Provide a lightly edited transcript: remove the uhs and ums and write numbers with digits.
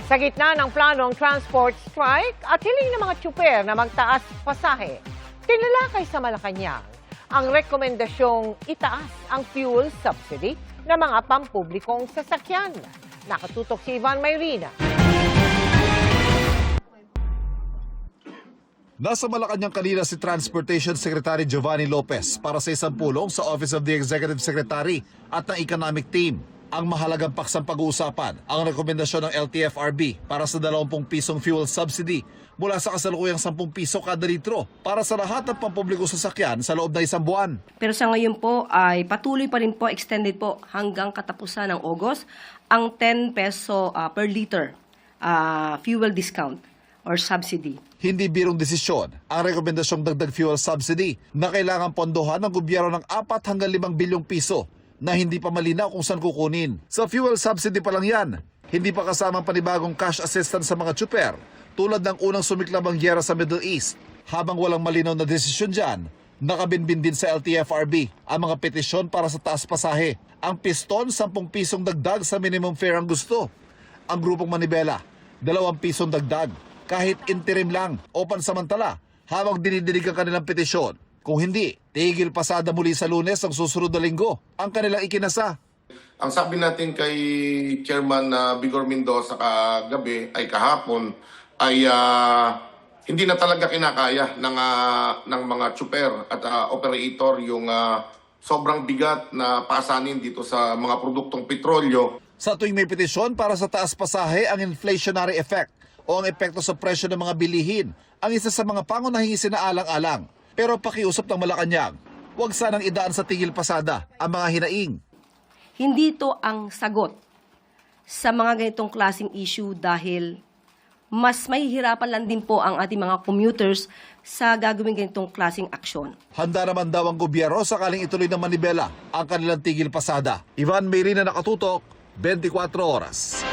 Sa gitna ng planong transport strike at hiling ng mga tsuper na magtaas pasahe, tinalakay sa Malacanang ang rekomendasyong itaas ang fuel subsidy ng mga pampublikong sasakyan. Nakatutok si Ivan Mayrina. Nasa Malacanang kanina si Transportation Secretary Giovanni Lopez para sa isang pulong sa Office of the Executive Secretary at ng Economic Team. Ang mahalagang paksang pag-uusapan ang rekomendasyon ng LTFRB para sa 20 pisong fuel subsidy mula sa kasalukuyang 10 piso kada litro para sa lahat ng pampublikong sasakyan sa loob ng isang buwan. Pero sa ngayon po ay patuloy pa rin po, extended po hanggang katapusan ng August ang 10 peso per liter fuel discount or subsidy. Hindi birong desisyon ang rekomendasyong dagdag fuel subsidy na kailangan pondohan ng gobyerno ng 4 hanggang 5 bilyong piso na hindi pa malinaw kung saan kukunin. Sa fuel subsidy pa lang yan, hindi pa kasamang panibagong cash assistance sa mga tsuper tulad ng unang sumiklabang giyera sa Middle East. Habang walang malinaw na desisyon dyan, nakabinbin din sa LTFRB ang mga petisyon para sa taas pasahe. Ang piston, 10 pisong dagdag sa minimum fare ang gusto. Ang grupong Manibela, 2 pisong dagdag, kahit interim lang o pansamantala habang dinidinig ang kanilang petisyon. Kung hindi, tigil pasada muli sa Lunes ang susunod na linggo ang kanilang ikinasa. Ang sabi natin kay Chairman Vigor Mendoza kagabi ay kahapon ay hindi na talaga kinakaya ng mga tsuper at operator yung sobrang bigat na pasanin dito sa mga produktong petrolyo. Sa tuwing may petisyon para sa taas pasahe, ang inflationary effect o ang epekto sa presyo ng mga bilihin ang isa sa mga pangunahing isinaalang-alang. Pero pakiusap ng Malacanang, huwag sanang idaan sa tigil pasada ang mga hinaing. Hindi ito ang sagot sa mga ganitong klaseng issue dahil mas mahihirapan lang din po ang ating mga commuters sa gagawin ganitong klaseng aksyon. Handa naman daw ang gobyerno sakaling ituloy ng Manibela ang kanilang tigil pasada. Ivan Mayrina, nakatutok, 24 oras.